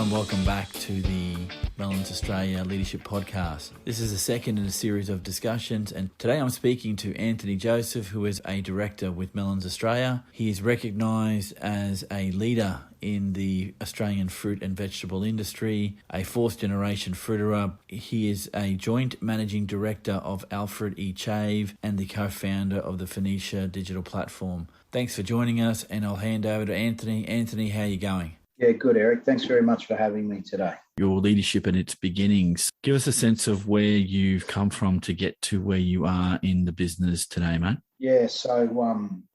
and welcome back to the Mellons Australia Leadership Podcast. This is the second in a series of discussions, and today I'm speaking to Anthony Joseph, who is a director with Mellons Australia. He is recognised as a leader in the Australian fruit and vegetable industry, a fourth generation fruiterer. He is a joint managing director of Alfred E. Chave and the co-founder of the Phoenicia digital platform. Thanks for joining us, and I'll hand over to Anthony. Anthony, how are you going? Yeah, good, Eric. Thanks very much for having me today. Your leadership and its beginnings. Give us a sense of where you've come from to get to where you are in the business today, mate. Yeah, so, I'm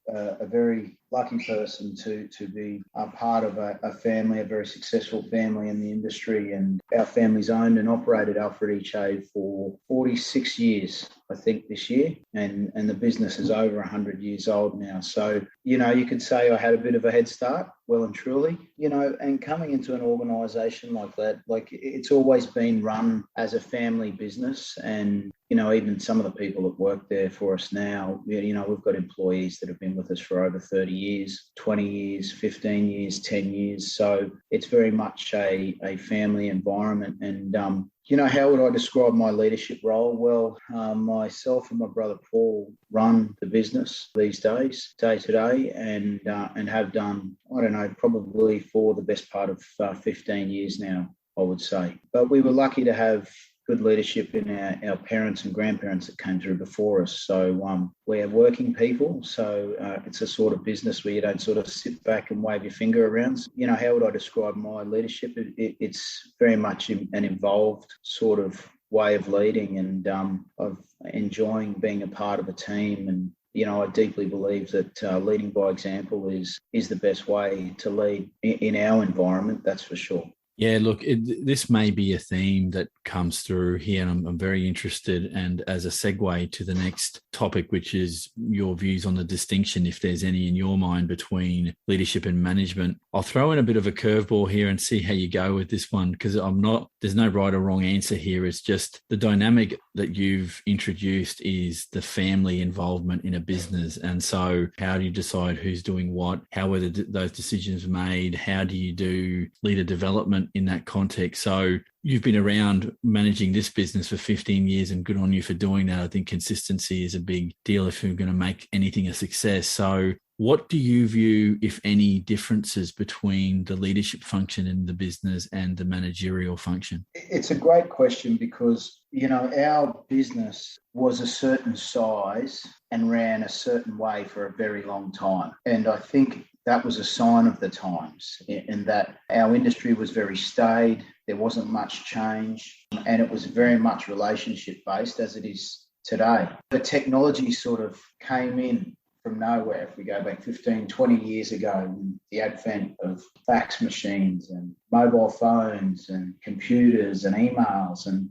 a very lucky person to be a part of a family, a very successful family in the industry. And our family's owned and operated Alfred E. Chave for 46 years, I think, this year. And the business is over 100 years old now. So, you could say I had a bit of a head start, well and truly, and coming into an organisation like that, it's always been run as a family business. And even some of the people that work there for us now, we've got employees that have been with us for over 30 years, 20 years, 15 years, 10 years. So it's very much a family environment. And, how would I describe my leadership role? Well, myself and my brother Paul run the business these days, day to day, and have done, probably for the best part of 15 years now, I would say. But we were lucky to have good leadership in our parents and grandparents that came through before us. So we're working people. So it's a sort of business where you don't sort of sit back and wave your finger around. How would I describe my leadership? It's very much an involved sort of way of leading, and of enjoying being a part of a team. And I deeply believe that leading by example is the best way to lead in our environment, that's for sure. Yeah, look, this may be a theme that comes through here, and I'm very interested. And as a segue to the next topic, which is your views on the distinction, if there's any in your mind, between leadership and management, I'll throw in a bit of a curveball here and see how you go with this one, because there's no right or wrong answer here. It's just the dynamic that you've introduced is the family involvement in a business. And so how do you decide who's doing what? How were those decisions made? How do you do leader development in that context? So you've been around managing this business for 15 years, and good on you for doing that. I think consistency is a big deal if you're going to make anything a success. So what do you view, if any, differences between the leadership function in the business and the managerial function? It's a great question because, our business was a certain size and ran a certain way for a very long time. And I think that was a sign of the times, in that our industry was very staid. There wasn't much change, and it was very much relationship based, as it is today. The technology sort of came in from nowhere. If we go back 15, 20 years ago, the advent of fax machines and mobile phones and computers and emails, and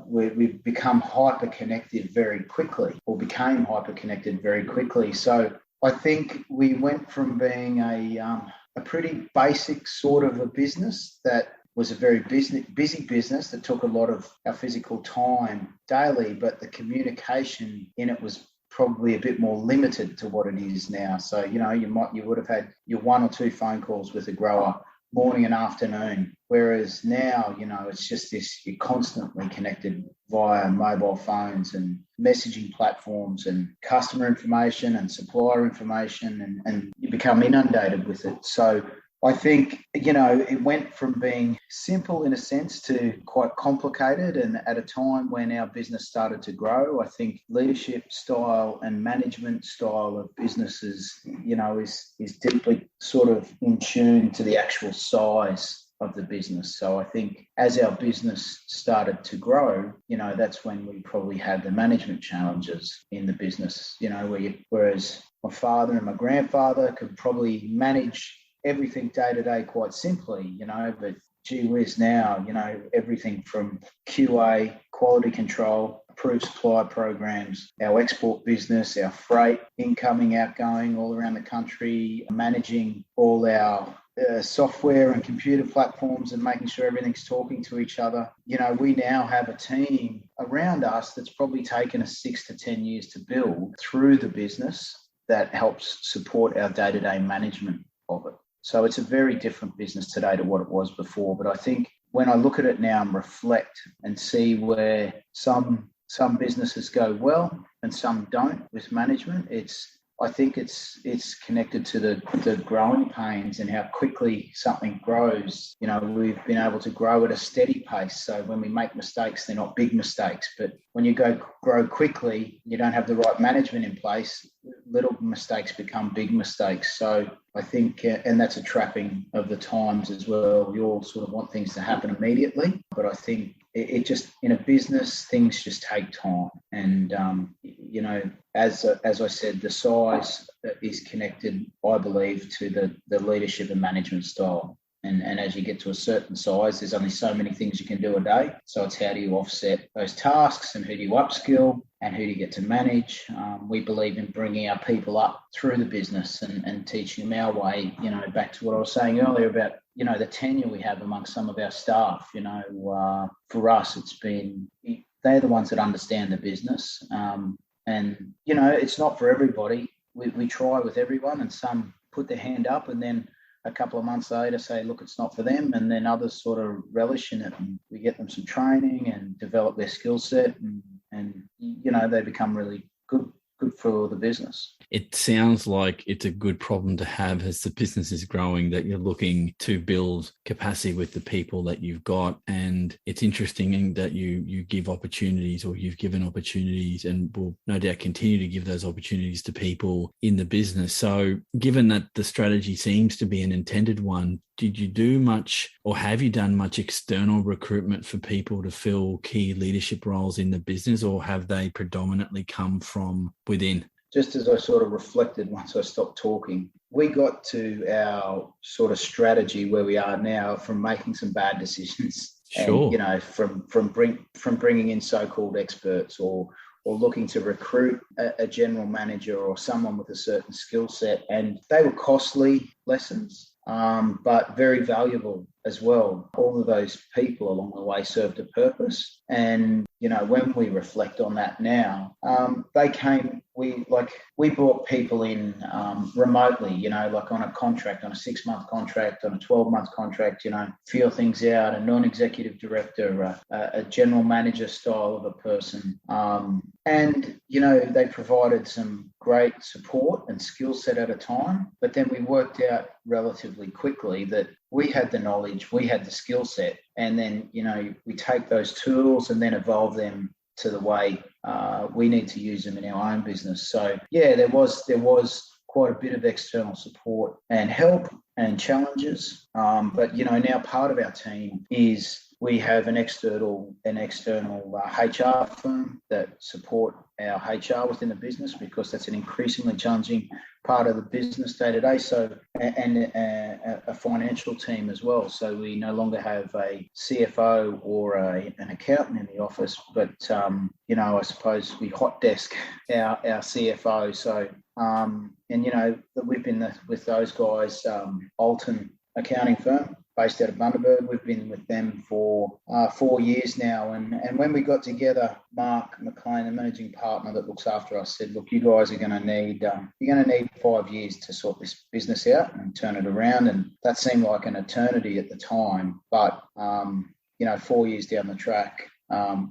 we've become hyper-connected very quickly, or became hyper-connected very quickly. So I think we went from being a pretty basic sort of a business that was a very busy business that took a lot of our physical time daily, but the communication in it was probably a bit more limited to what it is now. So, you would have had your one or two phone calls with a grower morning and afternoon, whereas now, it's just this, you're constantly connected via mobile phones and messaging platforms and customer information and supplier information, and you become inundated with it. So I think, it went from being simple in a sense to quite complicated. And at a time when our business started to grow, I think leadership style and management style of businesses, is deeply sort of in tune to the actual size of the business. So I think as our business started to grow, that's when we probably had the management challenges in the business, whereas my father and my grandfather could probably manage everything day to day quite simply, but gee whiz now, everything from QA, quality control, approved supply programs, our export business, our freight, incoming, outgoing all around the country, managing all our software and computer platforms and making sure everything's talking to each other. We now have a team around us that's probably taken us 6 to 10 years to build through the business that helps support our day-to-day management of it. So it's a very different business today to what it was before. But I think when I look at it now and reflect and see where some businesses go well and some don't with management, I think it's connected to the growing pains and how quickly something grows. You know, we've been able to grow at a steady pace. So when we make mistakes, they're not big mistakes. But when you grow quickly, you don't have the right management in place, little mistakes become big mistakes. So I think, and that's a trapping of the times as well. We all sort of want things to happen immediately, but I think it just, in a business, things just take time. And, you know, as I said, the size is connected, I believe, to the leadership and management style. And as you get to a certain size, there's only so many things you can do a day. So it's how do you offset those tasks and who do you upskill and who do you get to manage? We believe in bringing our people up through the business and teaching them our way, you know, back to what I was saying earlier about, you know, the tenure we have amongst some of our staff. You know, for us, it's been, they're the ones that understand the business. And, you know, it's not for everybody. We try with everyone, and some put their hand up and then a couple of months later say, look, it's not for them. And then others sort of relish in it, and we get them some training and develop their skill set, and you know, they become really good for the business. It sounds like it's a good problem to have as the business is growing, that you're looking to build capacity with the people that you've got. And it's interesting that you give opportunities, or you've given opportunities, and will no doubt continue to give those opportunities to people in the business. So given that the strategy seems to be an intended one, did you do much, or have you done much external recruitment for people to fill key leadership roles in the business, or have they predominantly come from within? Just as I sort of reflected once I stopped talking, we got to our sort of strategy where we are now from making some bad decisions. Sure. And, you know, from bringing in so-called experts, or looking to recruit a general manager or someone with a certain skill set. And they were costly lessons, but very valuable as well. All of those people along the way served a purpose. And, you know, when we reflect on that now, we brought people in remotely, you know, like on a contract, on a 6-month contract, on a 12-month contract, you know, feel things out, a non-executive director, a general manager style of a person. And, you know, they provided some great support and skill set at a time, but then we worked out relatively quickly that we had the knowledge, we had the skill set, and then, you know, we take those tools and then evolve them to the way we need to use them in our own business. So yeah, there was quite a bit of external support and help and challenges. But, you know, now part of our team is we have an external HR firm that support our HR within the business, because that's an increasingly challenging part of the business day to day. So, and a financial team as well. So we no longer have a CFO or an accountant in the office, but you know, I suppose we hot desk our CFO. So and you know, we've been with those guys, Alton accounting firm based out of Bundaberg. We've been with them for 4 years now. And when we got together, Mark McLean, the managing partner that looks after us, said, look, you guys are going to need, you're going to need 5 years to sort this business out and turn it around. And that seemed like an eternity at the time. But, you know, 4 years down the track,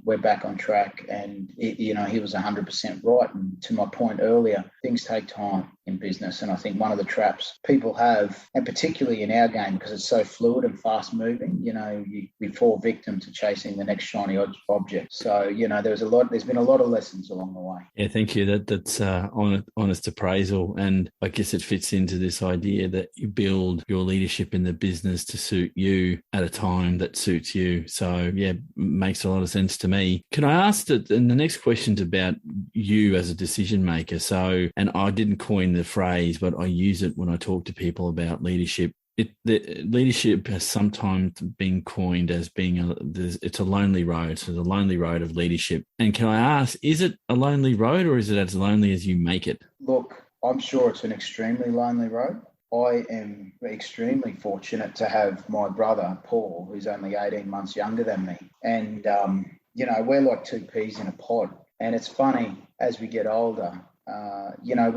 we're back on track, and you know, he was 100% right. And to my point earlier, things take time in business, and I think one of the traps people have, and particularly in our game, because it's so fluid and fast moving, you know, we fall victim to chasing the next shiny object. So, you know, there's been a lot of lessons along the way. Yeah, thank you. That's honest appraisal, and I guess it fits into this idea that you build your leadership in the business to suit you at a time that suits you. So yeah, makes a lot of sense to me. Can I ask that? And the next question's about you as a decision maker. So, and I didn't coin the phrase, but I use it when I talk to people about leadership. The leadership has sometimes been coined as being it's a lonely road. So the lonely road of leadership. And can I ask, is it a lonely road, or is it as lonely as you make it? Look, I'm sure it's an extremely lonely road. I am extremely fortunate to have my brother, Paul, who's only 18 months younger than me. And, you know, we're like two peas in a pod. And it's funny, as we get older, you know,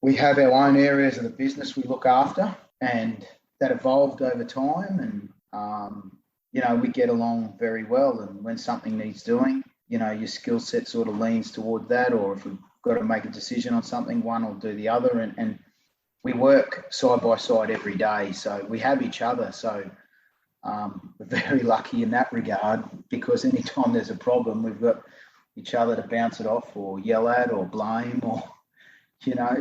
we have our own areas of the business we look after. And, that evolved over time, and we get along very well. And when something needs doing, your skill set sort of leans toward that, or if we've got to make a decision on something, one will do the other, and we work side by side every day. So we have each other. So we're very lucky in that regard, because anytime there's a problem, we've got each other to bounce it off or yell at or blame, or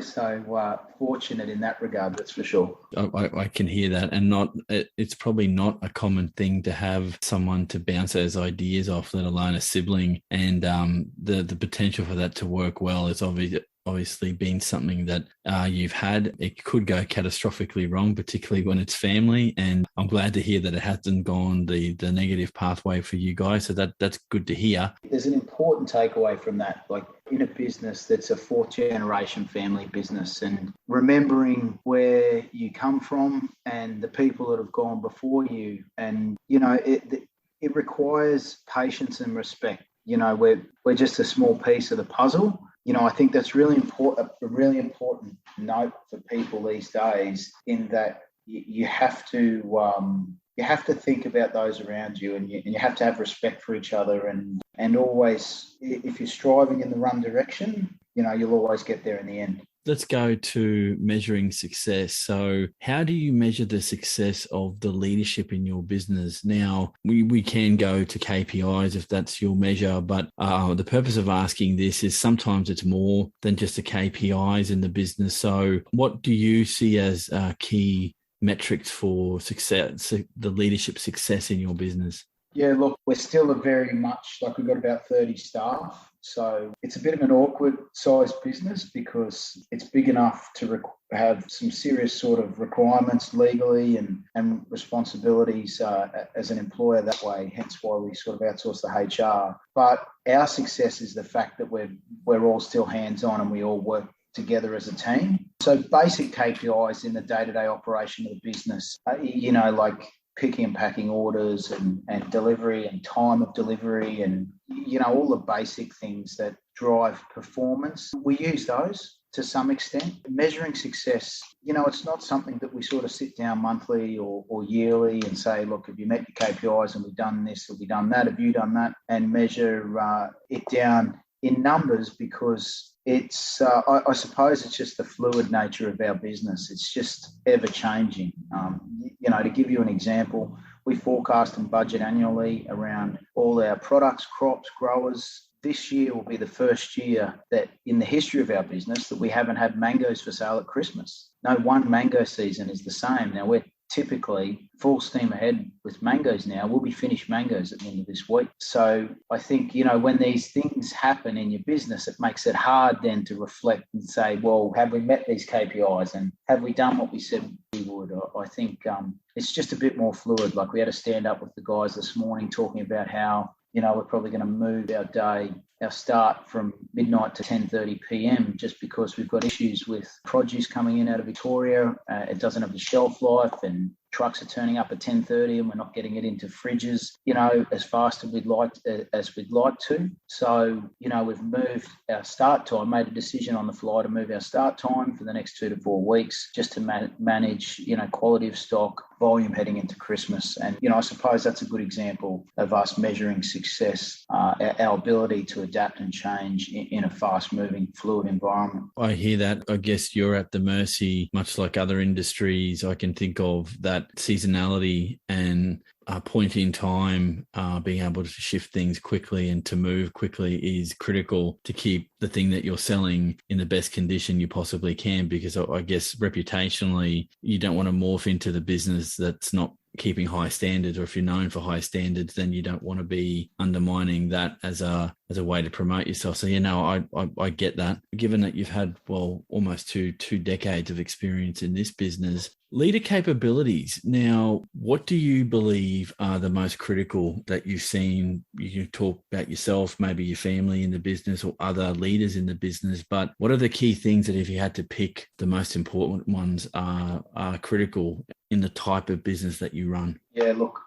so fortunate in that regard, that's for sure. I can hear that, and it's probably not a common thing to have someone to bounce those ideas off, let alone a sibling. And the potential for that to work well is obviously been something that you've had. It could go catastrophically wrong, particularly when it's family. And I'm glad to hear that it hasn't gone the negative pathway for you guys. So that's good to hear. There's an important takeaway from that, like in a business that's a fourth generation family business, and remembering where you come from and the people that have gone before you. And, it requires patience and respect. We're just a small piece of the puzzle. I think that's really important, a really important note for people these days, in that you have to think about those around you, and you have to have respect for each other, and always, if you're striving in the wrong direction, you'll always get there in the end. Let's go to measuring success. So how do you measure the success of the leadership in your business? Now, we can go to KPIs if that's your measure, but the purpose of asking this is sometimes it's more than just the KPIs in the business. So what do you see as key metrics for success, the leadership success in your business? Yeah, look, we're still very much, we've got about 30 staff. So it's a bit of an awkward sized business, because it's big enough to have some serious sort of requirements legally and responsibilities as an employer that way, hence why we sort of outsource the HR. But our success is the fact that we're all still hands-on and we all work together as a team. So basic KPIs in the day-to-day operation of the business, like picking and packing orders and delivery and time of delivery, and all the basic things that drive performance. We use those to some extent. Measuring success, it's not something that we sort of sit down monthly or yearly and say, look, have you met your KPIs and we've done this, have we done that, have you done that, and measure it down in numbers, because it's, I suppose it's just the fluid nature of our business. It's just ever changing. To give you an example, we forecast and budget annually around all our products, crops, growers. This year will be the first year that in the history of our business that we haven't had mangoes for sale at Christmas. No one mango season is the same. Now, we're typically full steam ahead with mangoes now. We'll be finished mangoes at the end of this week. So I think, when these things happen in your business, it makes it hard then to reflect and say, well, have we met these KPIs and have we done what we said we would? I think it's just a bit more fluid. Like, we had to stand up with the guys this morning talking about how, we're probably going to move our start from midnight to 10:30 p.m. just because we've got issues with produce coming in out of Victoria. It doesn't have the shelf life, and trucks are turning up at 10:30 and we're not getting it into fridges, as fast as we'd like to. So, we've moved our start time, made a decision on the fly to move our start time for the next 2 to 4 weeks, just to manage, quality of stock, volume heading into Christmas. And, I suppose that's a good example of us measuring success, our ability to adapt and change in a fast-moving, fluid environment. I hear that. I guess you're at the mercy, much like other industries. I can think of that seasonality and point in time, being able to shift things quickly and to move quickly is critical to keep the thing that you're selling in the best condition you possibly can, because I guess reputationally, you don't want to morph into the business that's not keeping high standards, or if you're known for high standards, then you don't want to be undermining that as a way to promote yourself. So, I get that. Given that you've had, almost two decades of experience in this business, leader capabilities. Now, what do you believe are the most critical that you've seen? You can talk about yourself, maybe your family in the business or other leaders in the business, but what are the key things that if you had to pick, the most important ones are critical in the type of business that you run? Yeah, look,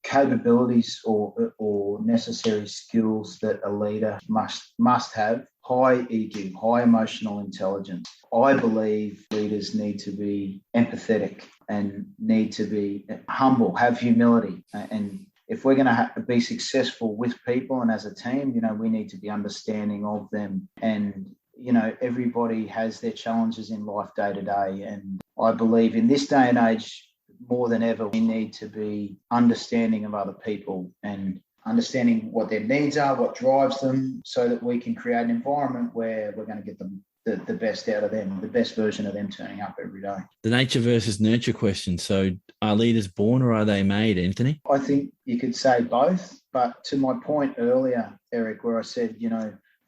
capabilities or necessary skills that a leader must have. high EQ, high emotional intelligence. I believe leaders need to be empathetic and need to be humble, have humility. And if we're going to be successful with people and as a team, we need to be understanding of them. And, everybody has their challenges in life day to day. And I believe in this day and age, more than ever, we need to be understanding of other people and understanding what their needs are, what drives them, so that we can create an environment where we're going to get them the best out of them, the best version of them turning up every day. The nature versus nurture question. So are leaders born or are they made, Anthony? I think you could say both. But to my point earlier, Eric, where I said,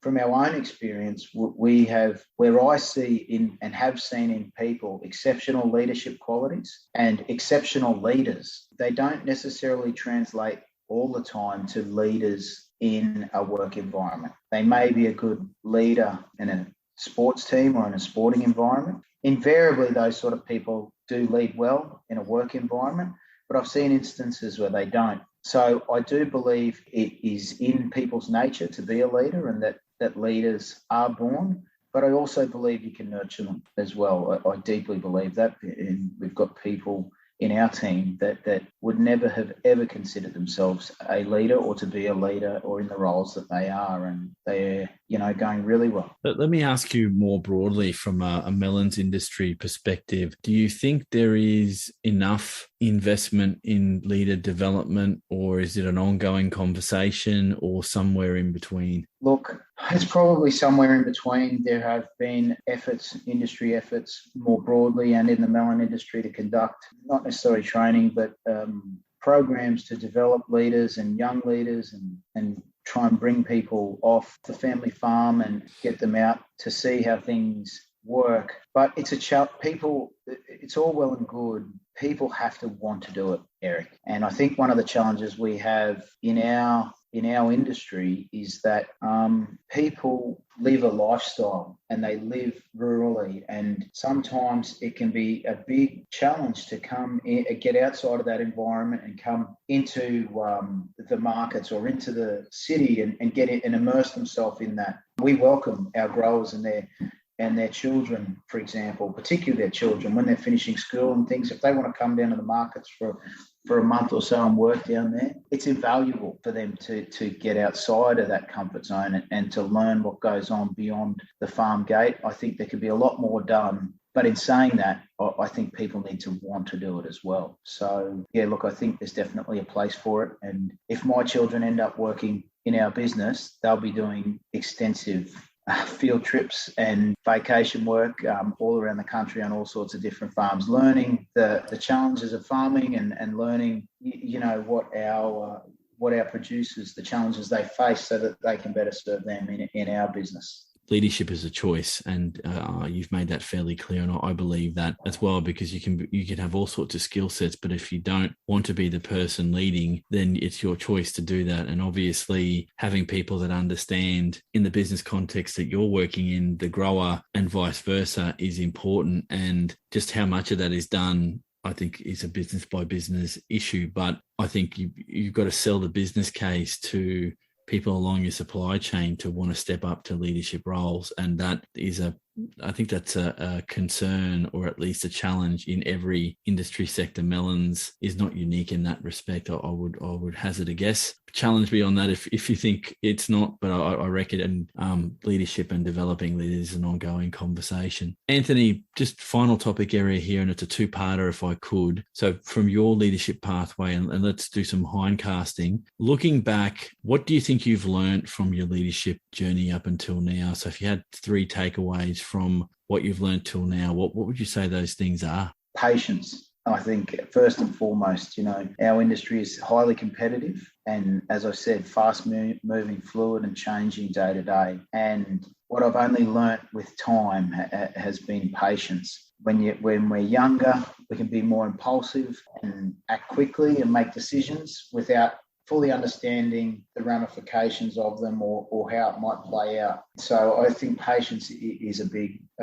from our own experience, we have, where I see in and have seen in people exceptional leadership qualities and exceptional leaders. They don't necessarily translate all the time to leaders in a work environment. They may be a good leader in a sports team or in a sporting environment. Invariably, those sort of people do lead well in a work environment, but I've seen instances where they don't. So I do believe it is in people's nature to be a leader, and that leaders are born, but I also believe you can nurture them as well. I deeply believe that. And we've got people in our team that would never have ever considered themselves a leader or to be a leader or in the roles that they are, and they're going really well. But let me ask you more broadly from a melons industry perspective. Do you think there is enough investment in leader development, or is it an ongoing conversation, or somewhere in between? Look, it's probably somewhere in between. There have been industry efforts more broadly and in the melon industry to conduct, not necessarily training, but programs to develop leaders and young leaders and try and bring people off the family farm and get them out to see how things work. But it's it's all well and good. People have to want to do it, Eric. And I think one of the challenges we have in our industry is that people live a lifestyle and they live rurally, and sometimes it can be a big challenge to come in, get outside of that environment and come into the markets or into the city and get it and immerse themselves in that. We welcome our growers and their children, for example, particularly their children, when they're finishing school and things, if they want to come down to the markets for a month or so and work down there, it's invaluable for them to get outside of that comfort zone and to learn what goes on beyond the farm gate. I think there could be a lot more done. But in saying that, I think people need to want to do it as well. So, yeah, look, I think there's definitely a place for it. And if my children end up working in our business, they'll be doing extensive field trips and vacation work all around the country on all sorts of different farms, learning the challenges of farming and learning, what our producers, the challenges they face, so that they can better serve them in our business. Leadership is a choice, and you've made that fairly clear, and I believe that as well, because you can have all sorts of skill sets, but if you don't want to be the person leading, then it's your choice to do that. And obviously having people that understand in the business context that you're working in, the grower and vice versa, is important. And just how much of that is done, I think, is a business by business issue. But I think you've got to sell the business case to people along your supply chain to want to step up to leadership roles. And that is I think that's a concern, or at least a challenge in every industry sector. Melons is not unique in that respect. I would hazard a guess. Challenge me on that if you think it's not, but I reckon leadership and developing leaders is an ongoing conversation. Anthony, just final topic area here, and it's a two-parter if I could. So from your leadership pathway, and let's do some hindcasting. Looking back, what do you think you've learned from your leadership journey up until now? So if you had 3 takeaways from what you've learned till now, what would you say those things are? Patience. I think first and foremost, our industry is highly competitive and, as I said, fast moving, fluid and changing day to day. And what I've only learnt with time has been patience. When we're younger, we can be more impulsive and act quickly and make decisions without fully understanding the ramifications of them or how it might play out. So I think patience is a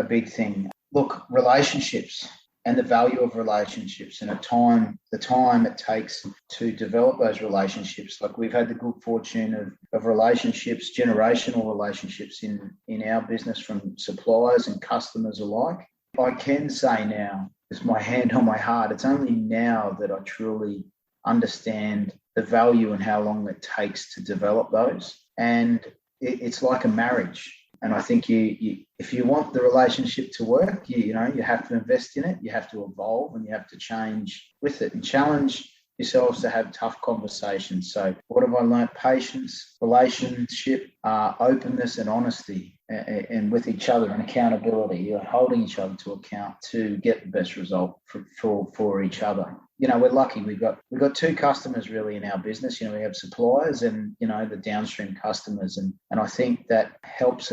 big thing. Look, relationships. and the value of relationships and the time it takes to develop those relationships. Like we've had the good fortune of relationships, generational relationships in our business from suppliers and customers alike. I can say now, with my hand on my heart, it's only now that I truly understand the value and how long it takes to develop those. And it's like a marriage. And I think if you want the relationship to work, you have to invest in it, you have to evolve, and you have to change with it and challenge yourselves to have tough conversations. So what have I learned? Patience, relationship, openness and honesty, and with each other, and accountability. You're holding each other to account to get the best result for each other. We're lucky. We've got two customers really in our business. We have suppliers and, the downstream customers. And I think that helps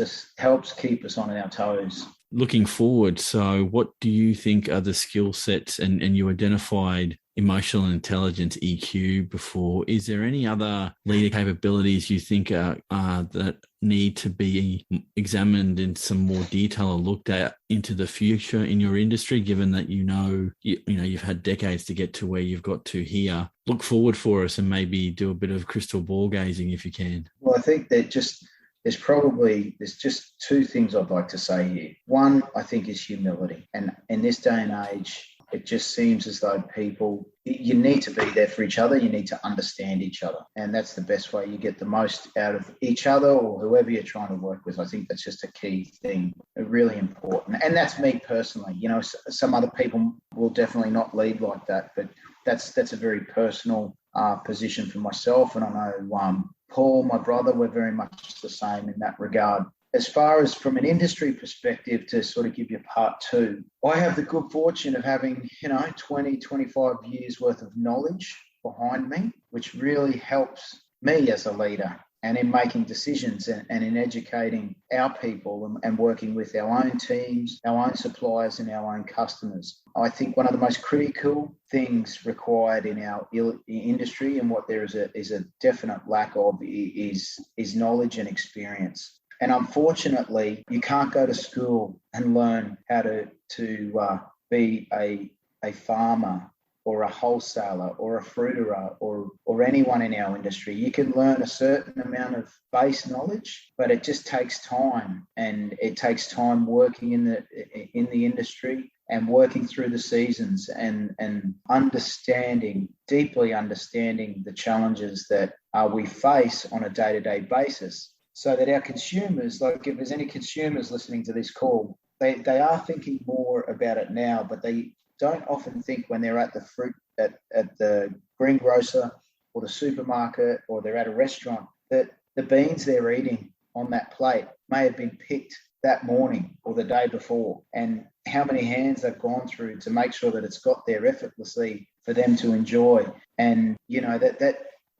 keep us on our toes. Looking forward, so what do you think are the skill sets, and you identified emotional intelligence, EQ, before. Is there any other leader capabilities you think are that need to be examined in some more detail or looked at into the future in your industry, given that you've had decades to get to where you've got to here? Look forward for us and maybe do a bit of crystal ball gazing if you can. Well, I think that there's just two things I'd like to say here. One, I think, is humility. And in this day and age, it just seems as though you need to be there for each other. You need to understand each other. And that's the best way you get the most out of each other or whoever you're trying to work with. I think that's just a key thing, really important. And that's me personally. Some other people will definitely not lead like that, but that's a very personal position for myself. And I know Paul, my brother, we're very much the same in that regard. As far as from an industry perspective, to sort of give you part two, I have the good fortune of having, 20, 25 years worth of knowledge behind me, which really helps me as a leader and in making decisions and in educating our people and working with our own teams, our own suppliers and our own customers. I think one of the most critical things required in our industry and what there is a definite lack of is knowledge and experience. And unfortunately, you can't go to school and learn how to be a farmer or a wholesaler or a fruiterer or anyone in our industry. You can learn a certain amount of base knowledge, but it just takes time, and it takes time working in the industry and working through the seasons and deeply understanding the challenges that we face on a day-to-day basis. So that our consumers, like if there's any consumers listening to this call, they are thinking more about it now, but they don't often think when they're at the fruit at the greengrocer or the supermarket or they're at a restaurant that the beans they're eating on that plate may have been picked that morning or the day before, and how many hands they've gone through to make sure that it's got there effortlessly for them to enjoy. And that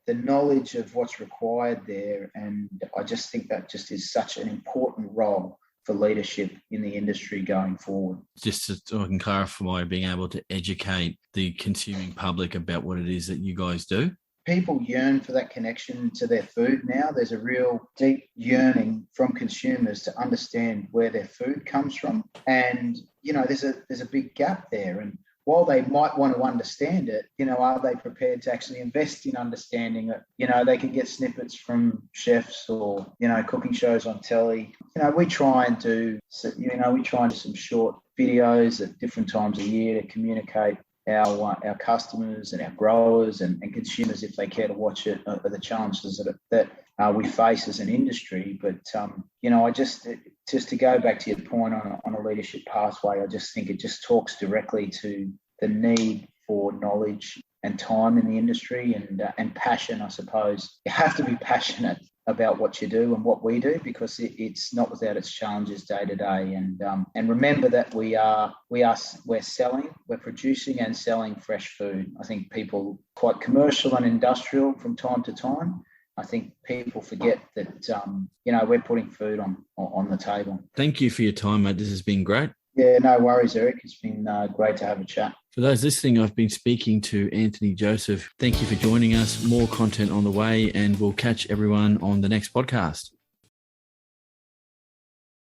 the knowledge of what's required there. And I just think that just is such an important role for leadership in the industry going forward. Just so I can clarify, being able to educate the consuming public about what it is that you guys do. People yearn for that connection to their food now. There's a real deep yearning from consumers to understand where their food comes from. And, there's a big gap there. And while they might want to understand it, are they prepared to actually invest in understanding it? They can get snippets from chefs or, cooking shows on telly. We try and do some short videos at different times of year to communicate our customers and our growers and consumers, if they care to watch it, the challenges that we face as an industry. But, I just to go back to your point on a leadership pathway, I just think it just talks directly to the need for knowledge and time in the industry and passion, I suppose. You have to be passionate about what you do and what we do, because it's not without its challenges day to day. And remember that we're producing and selling fresh food. I think people quite commercial and industrial from time to time. I think people forget that we're putting food on the table. Thank you for your time, mate. This has been great. Yeah, no worries, Eric. It's been great to have a chat. For those listening, I've been speaking to Anthony Joseph. Thank you for joining us. More content on the way, and we'll catch everyone on the next podcast.